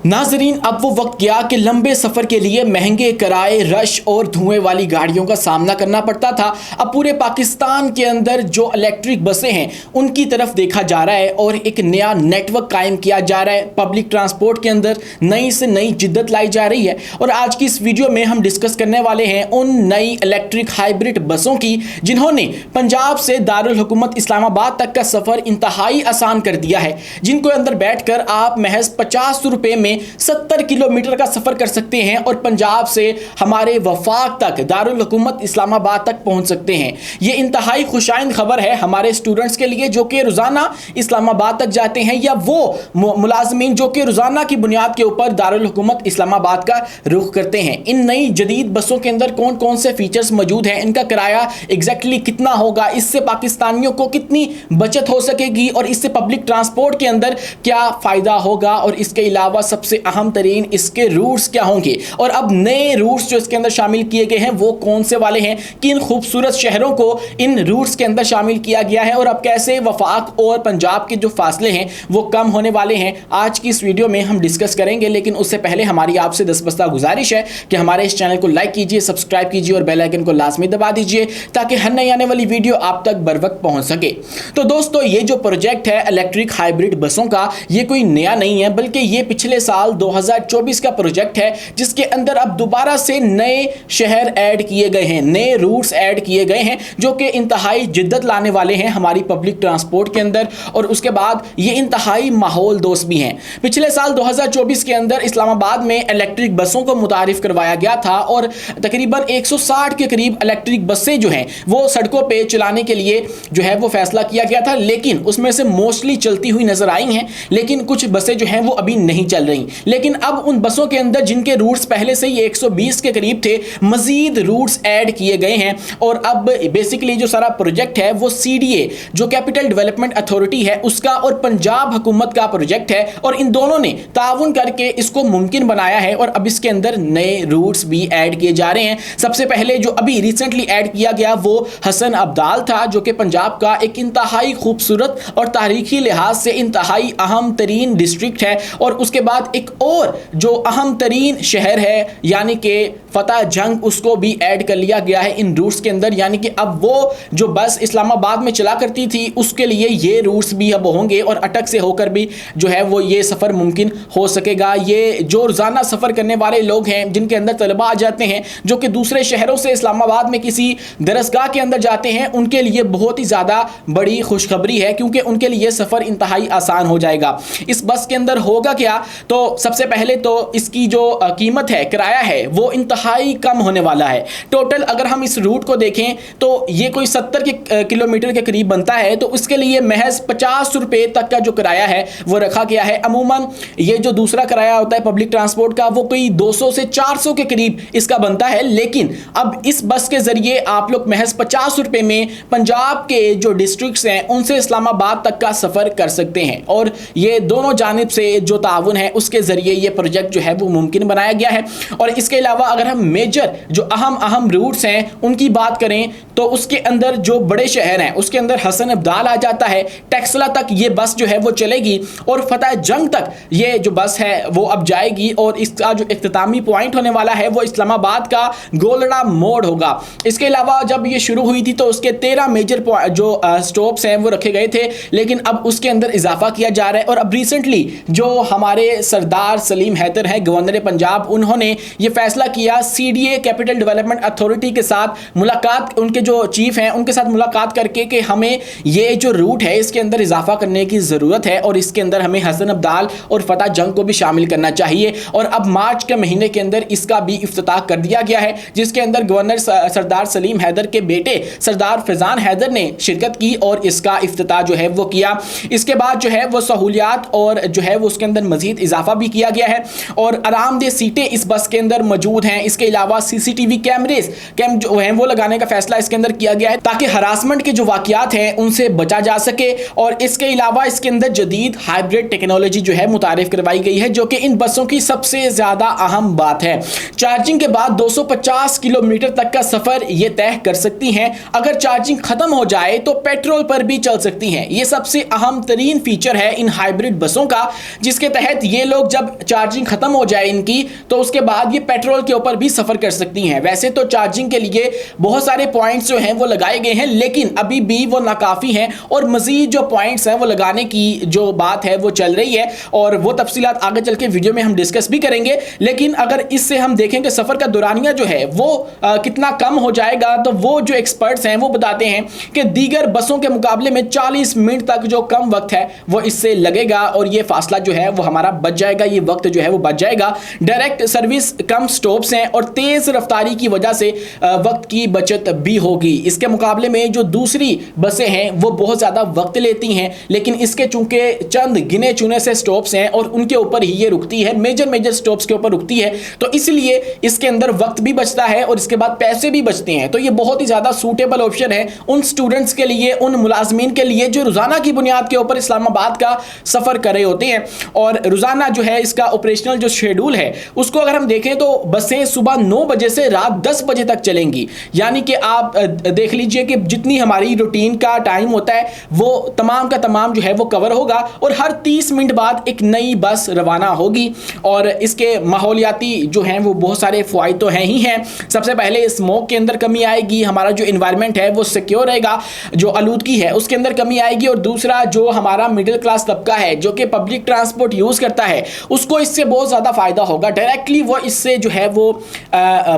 नाजरीन, अब वो वक्त गया कि लंबे सफर के लिए महंगे किराए, रश और धुएं वाली गाड़ियों का सामना करना पड़ता था। अब पूरे पाकिस्तान के अंदर जो इलेक्ट्रिक बसें हैं उनकी तरफ देखा जा रहा है और एक नया नेटवर्क कायम किया जा रहा है। पब्लिक ट्रांसपोर्ट के अंदर नई से नई जिद्दत लाई जा रही है और आज की इस वीडियो में हम डिस्कस करने वाले हैं उन नई इलेक्ट्रिक हाइब्रिड बसों की जिन्होंने पंजाब से दारुल हुकूमत इस्लामाबाद तक का सफर इंतहाई आसान कर दिया है, जिनको अंदर बैठकर आप महज 50 रुपए में 70 किलोमीटर का सफर कर सकते हैं और पंजाब से हमारे वफाक तक दारुल हुकूमत इस्लामाबाद तक पहुंच सकते हैं। ये इंतहाई खुशाइंद खबर है हमारे स्टूडेंट्स के लिए जो कि रोजाना इस्लामाबाद तक जाते हैं या वो मुलाजमीन जो कि रोजाना की बुनियाद के ऊपर दारुल हुकूमत इस्लामाबाद का रुख करते हैं। इन नई जदीद बसों के अंदर कौन कौन से फीचर्स मौजूद हैं, इनका किराया एग्जैक्टली कितना होगा, इससे पाकिस्तानियों को कितनी बचत हो सकेगी और इससे पब्लिक ट्रांसपोर्ट के अंदर क्या फायदा होगा और इसके अलावा सबसे अहम तरीन इसके रूट्स क्या होंगे और अब नए रूट्स जो इसके अंदर शामिल किए गए हैं वो कौन से वाले हैं, किन खूबसूरत शहरों को इन रूट्स के अंदर शामिल किया गया है और अब कैसे वफाक और पंजाब के जो फासले हैं वो कम होने वाले हैं, आज की इस वीडियो में हम डिस्कस करेंगे। लेकिन उससे पहले हमारी आपसे दस्तबस्ता गुजारिश है कि हमारे इस चैनल को लाइक कीजिए, सब्सक्राइब कीजिए और बेल आइकन को लाजमी दबा दीजिए ताकि हर नई आने वाली वीडियो आप तक बर वक्त पहुंच सके। तो दोस्तों, ये जो प्रोजेक्ट है इलेक्ट्रिक हाइब्रिड बसों का, ये कोई नया नहीं है बल्कि ये पिछले साल 2024 का प्रोजेक्ट है जिसके अंदर अब दोबारा से नए शहर ऐड किए गए हैं, नए रूट्स ऐड किए गए हैं जो कि इंतहाई जिद्दत लाने वाले हैं हमारी पब्लिक ट्रांसपोर्ट के अंदर और उसके बाद ये इंतहाई माहौल दोस्त भी हैं। पिछले साल 2024 के अंदर इस्लामाबाद में इलेक्ट्रिक बसों को मुतारिफ करवाया गया था और तकरीबन 160 के करीब इलेक्ट्रिक बसें जो हैं वो सड़कों पे चलाने के लिए जो है वो फैसला किया गया था, लेकिन उसमें से मोस्टली चलती हुई नजर आई हैं, लेकिन कुछ बसें जो हैं वो अभी नहीं चल रही। लेकिन अब उन बसों के अंदर जिनके रूट्स पहले से ही 120 के करीब थे, मजीद रूट्स ऐड किए गए हैं और अब बेसिकली जो सारा प्रोजेक्ट है वो CDA जो कैपिटल डेवलपमेंट अथॉरिटी है उसका और पंजाब हुकूमत का प्रोजेक्ट है और इन दोनों ने ताउन करके इसको मुमकिन बनाया है और अब इसके अंदर नए रूट्स भी ऐड किए जा रहे हैं। सबसे पहले जो अभी रिसेंटली ऐड किया गया वो हसन अब्दाल था जो कि पंजाब का एक इंतहाई खूबसूरत और तारीखी लिहाज से इंतहाई अहम तरीन डिस्ट्रिक्ट है और उसके बाद एक और जो अहम तरीन शहर है यानी कि फतेह जंग, उसको भी ऐड कर लिया गया है इन रूट्स के अंदर। यानी कि अब वो जो बस इस्लामाबाद में चला करती थी उसके लिए ये रूट्स भी अब होंगे और अटक से होकर भी जो है वो ये सफ़र मुमकिन हो सकेगा। ये जो रोज़ाना सफ़र करने वाले लोग हैं जिनके अंदर तलबा आ जाते हैं जो कि दूसरे शहरों से इस्लामाबाद में किसी दरसगाह के अंदर जाते हैं, उनके लिए बहुत ही ज़्यादा बड़ी खुशखबरी है क्योंकि उनके लिए सफ़र इंतहाई आसान हो जाएगा। इस बस के अंदर होगा क्या, तो सबसे पहले तो इसकी जो कीमत है, किराया है, वो इंतहाई कम होने वाला है। टोटल अगर हम इस रूट को देखें तो ये कोई 70 किलोमीटर के करीब बनता है, तो उसके लिए महज 50 रुपए तक का जो किराया है वो रखा गया है। अमूमन ये जो दूसरा किराया होता है पब्लिक ट्रांसपोर्ट का वो कोई 200 से 400 के करीब इसका बनता है, लेकिन अब इस बस के जरिए आप लोग महज 50 रुपए में पंजाब के जो डिस्ट्रिक्ट्स हैं उनसे इस्लामाबाद तक का सफर कर सकते हैं और ये दोनों जानिब से जो ताउन है उसके जरिए ये प्रोजेक्ट जो है वो मुमकिन बनाया गया है। और इसके अलावा अगर हम मेजर जो अहम रूट्स हैं उनकी बात करें तो उसके अंदर जो बड़े शहर हैं उसके अंदर हसन अब्दाल आ जाता है, टेक्सला तक ये बस जो है वो चलेगी और फतेह जंग तक ये जो बस है वो अब जाएगी और इसका जो इख्तितामी पॉइंट होने वाला है वो इस्लामाबाद का गोलड़ा मोड़ होगा। इसके अलावा जब ये शुरू हुई थी तो उसके 13 मेजर जो स्टॉप्स हैं वो रखे गए थे, लेकिन अब उसके अंदर इजाफा किया जा रहा है और अब रिसेंटली जो हमारे सरदार सलीम हैदर हैं गवर्नर पंजाब, उन्होंने ये फैसला किया CDA कैपिटल डेवलपमेंट अथॉरिटी के साथ मुलाकात, उनके जो चीफ हैं उनके साथ मुलाकात करके कि हमें ये जो रूट है इसके अंदर इजाफा करने की ज़रूरत है और इसके अंदर हमें हसन अब्दाल और फतेह जंग को भी शामिल करना चाहिए। और अब मार्च के महीने के अंदर इसका भी इफ्तिताह कर दिया गया है जिसके अंदर गवर्नर सरदार सलीम हैदर के बेटे सरदार फैजान हैदर ने शिरकत की और इसका इफ्तिताह जो है वो किया। इसके बाद जो है वो सहूलियात और जो है वो उसके अंदर मजीद इजाफा भी किया गया है और आरामदेह सीटें इस बस के अंदर मौजूद हैं। इसके अलावा CCTV कैमरेज जो हैं वो लगाने का फैसला इसके अंदर किया गया है ताकि हरासमेंट के जो वाकयात हैं उनसे बचा जा सके और इसके अलावा इसके अंदर जदीद हाइब्रिड टेक्नोलॉजी जो है मुतारिफ करवाई गई है जो कि इन बसों की सबसे ज़्यादा अहम बात है। चार्जिंग के बाद 250 किलोमीटर तक का सफ़र ये तय कर सकती हैं। अगर चार्जिंग ख़त्म हो जाए तो पेट्रोल पर भी चल सकती हैं। ये सबसे अहम तरीन फीचर है इन हाइब्रिड बसों का जिसके तहत ये लोग जब चार्जिंग खत्म हो जाए इनकी तो उसके बाद ये पेट्रोल के ऊपर भी सफर कर सकती हैं। वैसे तो चार्जिंग के लिए बहुत सारे पॉइंट्स जो हैं वो लगाए गए हैं, लेकिन अभी भी वो नाकाफी हैं और मजीद जो पॉइंट्स हैं वो लगाने की जो बात है वो चल रही है और वो तफसीलात आगे चल के वीडियो में हम डिस्कस भी करेंगे। लेकिन अगर इससे हम देखें कि सफर का दौरानिया जो है वो कितना कम हो जाएगा, तो वो जो एक्सपर्ट्स हैं वो बताते हैं कि दीगर बसों के मुकाबले में 40 मिनट तक जो कम वक्त है वो इससे लगेगा और ये फासला जो है वो हमारा बच जाएगा, ये वक्त जो है वो बच जाएगा। डायरेक्ट सर्विस कम स्टॉप्स हैं और तेज रफ्तारी की वजह से वक्त की बचत भी होगी। इसके मुकाबले में जो दूसरी बसें हैं वो बहुत ज़्यादा वक्त लेती हैं, लेकिन इसके चूंकि चंद गिने चुने से स्टॉप्स हैं और उनके ऊपर ही ये रुकती है, मेजर स्टॉप्स के ऊपर रुकती है, तो इसलिए इसके अंदर वक्त भी बचता है और इसके बाद पैसे भी बचते हैं। तो ये बहुत ही ज़्यादा सूटेबल ऑप्शन है उन स्टूडेंट्स के लिए, उन मुलाजमीन के लिए जो रोज़ाना की बुनियाद के ऊपर इस्लामाबाद का सफ़र कर रहे होते हैं। और रोज़ाना जो है इसका ऑपरेशनल जो शेड्यूल है उसको अगर हम देखें तो बसें सुबह 9 बजे से रात 10 बजे तक चलेंगी, यानी कि आप देख लीजिए कि जितनी हमारी रूटीन का टाइम होता है वो तमाम का तमाम जो है वो कवर होगा और हर 30 मिनट बाद एक नई बस रवाना होगी। और इसके माहौलियाती जो हैं वो बहुत सारे फ़ायदे तो हैं ही हैं। सबसे पहले स्मोक के अंदर कमी आएगी, हमारा जो इन्वायरमेंट है वो सिक्योर रहेगा, जो आलूदगी है उसके अंदर कमी आएगी। और दूसरा जो हमारा मिडिल क्लास तबका है जो कि पब्लिक ट्रांसपोर्ट यूज़ करता है उसको इससे बहुत ज़्यादा फ़ायदा होगा, डायरेक्टली वो इससे जो है वो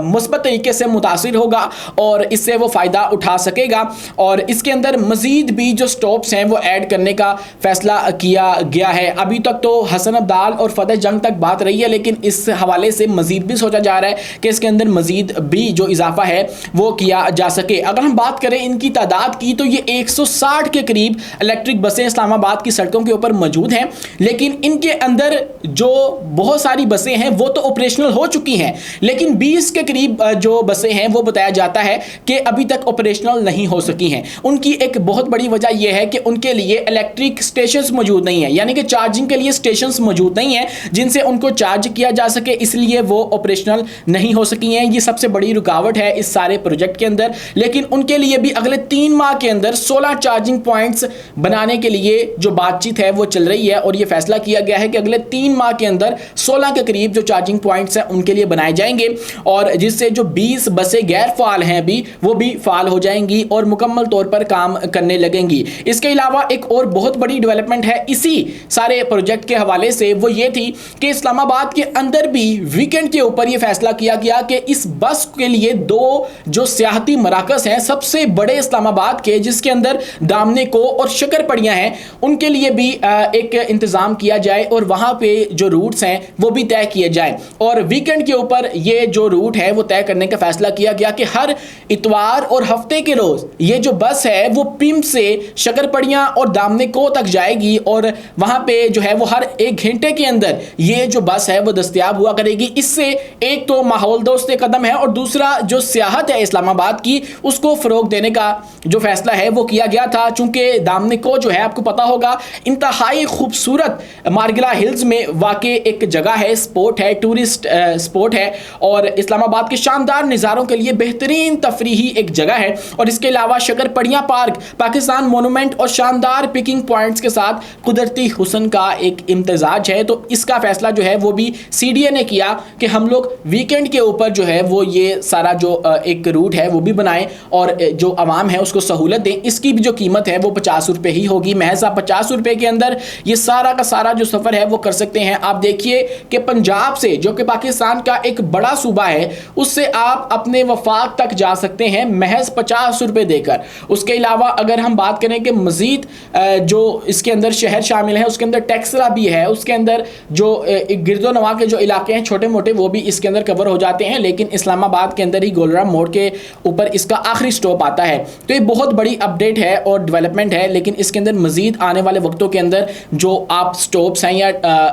मुस्बत तरीके से मुतासिर होगा और इससे वो फ़ायदा उठा सकेगा। और इसके अंदर मज़ीद भी जो स्टॉप्स हैं वो ऐड करने का फ़ैसला किया गया है। अभी तक तो हसन अब्दाल और फतेह जंग तक बात रही है, लेकिन इस हवाले से मज़ीद भी सोचा जा रहा है कि इसके अंदर मज़ीद भी जो इजाफा है वो किया जा सके। अगर हम बात करें इनकी तादाद की तो ये 160 के करीब इलेक्ट्रिक बसें इस्लामाबाद की सड़कों के ऊपर मौजूद हैं, लेकिन इनके अंदर जो बहुत सारी बसें हैं वो तो ऑपरेशनल हो चुकी हैं, लेकिन 20 के करीब जो बसें हैं वो बताया जाता है कि अभी तक ऑपरेशनल नहीं हो सकी हैं। उनकी एक बहुत बड़ी वजह यह है कि उनके लिए इलेक्ट्रिक स्टेशंस मौजूद नहीं है, यानी कि चार्जिंग के लिए स्टेशंस मौजूद नहीं है जिनसे उनको चार्ज किया जा सके, इसलिए वो ऑपरेशनल नहीं हो सकी हैं। ये सबसे बड़ी रुकावट है इस सारे प्रोजेक्ट के अंदर। लेकिन उनके लिए भी अगले 3 माह के अंदर 16 चार्जिंग पॉइंट्स बनाने के लिए जो बातचीत है वो चल रही है और ये फैसला किया गया है कि अगले 3 माह के अंदर 16 के करीब जो चार्जिंग पॉइंट्स हैं उनके लिए बनाए जाएंगे और जिससे जो 20 बसें गैर फाल हैं अभी वो भी फाल हो जाएंगी और मुकम्मल तौर पर काम करने लगेंगी। इसके अलावा एक और बहुत बड़ी डेवलपमेंट है इसी सारे प्रोजेक्ट के हवाले से, वो ये थी कि इस्लामाबाद के अंदर भी वीकेंड के ऊपर ये फैसला किया गया कि इस बस के लिए 2 जो सियाहती मराकज़ हैं सबसे बड़े इस्लामाबाद के, जिसके अंदर दामने को और शक्करपड़ियाँ हैं, उनके लिए भी एक इंतज़ाम किया जाए और वहाँ पे जो रूट्स हैं वो भी तय किए जाए। और वीकेंड के ऊपर ये जो रूट है वो तय करने का फैसला किया गया कि हर इतवार और हफ्ते के रोज़ ये जो बस है वो पिंप से शक्करपड़ियाँ और दामने को तक जाएगी और वहाँ पे जो है वो हर 1 घंटे के अंदर ये जो बस है वो दस्तयाब हुआ करेगी। इससे एक तो माहौल दोस्त कदम है और दूसरा जो सियाहत है इस्लामाबाद की उसको फ़रोग देने का जो फैसला है वो किया गया था। चूँकि दामने को जो है आपको पता होगा इंतहाई खूबसूरत मार्गिला हिल्स में वाक़ई एक जगह है, स्पॉट है, टूरिस्ट स्पॉट है और इस्लामाबाद के शानदार नज़ारों के लिए बेहतरीन तफरीही एक जगह है। और इसके अलावा शक्करपड़ियाँ पार्क पाकिस्तान मोनूमेंट और शानदार पिकिंग पॉइंट्स के साथ कुदरती हुस्न का एक इम्तजाज है। तो इसका फैसला जो है वो भी CDA ने किया कि हम लोग वीकेंड के ऊपर जो है वो ये सारा जो एक रूट है वो भी बनाएं और जो आवाम है उसको सहूलत दें। इसकी भी जो कीमत है वो 50 रुपये ही होगी, महज आप 50 रुपये के अंदर ये सारा का सारा जो सफ़र है वो कर सकते हैं। आप देखिए कि पंजाब से जो कि पाकिस्तान का एक बड़ा सूबा है उससे आप अपने वफाक तक जा सकते हैं महज 50 रुपये देकर। उसके अलावा अगर हम बात करें कि मज़ीद जो इसके अंदर शहर शामिल है उसके अंदर टेक्सरा भी है, उसके अंदर जो गिरदो नवा के जो इलाके हैं छोटे मोटे वो भी इसके अंदर कवर हो जाते हैं, लेकिन इस्लामाबाद के अंदर ही गोलरा मोड़ के ऊपर इसका आखिरी स्टॉप आता है। तो ये बहुत बड़ी अपडेट है और डेवलपमेंट है, लेकिन इसके अंदर मज़ीद आने वाले वक्तों के अंदर जो आप स्टॉप्स हैं या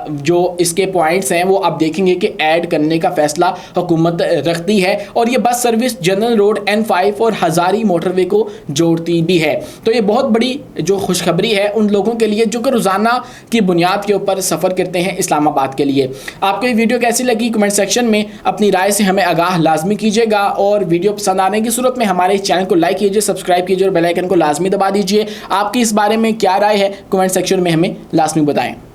जो इसके पॉइंट्स हैं वो आप देखेंगे कि ऐड करने का फैसला हुकूमत रखती है। और ये bus service general road N5 और हज़ारी मोटरवे को जोड़ती भी है। तो ये बहुत बड़ी जो खुशखबरी है उन लोगों के लिए जो कि रोज़ाना की बुनियाद के ऊपर सफ़र करते हैं इस्लामाबाद के लिए। आपको ये वीडियो कैसी लगी कमेंट सेक्शन में अपनी राय से हमें आगाह लाजमी कीजिएगा और वीडियो पसंद आने की सूरत में हमारे चैनल को लाइक कीजिए, सब्सक्राइब कीजिए और बेल आइकन को लाजमी दबा दीजिए। आपकी इस बारे में क्या राय है कमेंट सेक्शन में हमें लाजमी बताएं।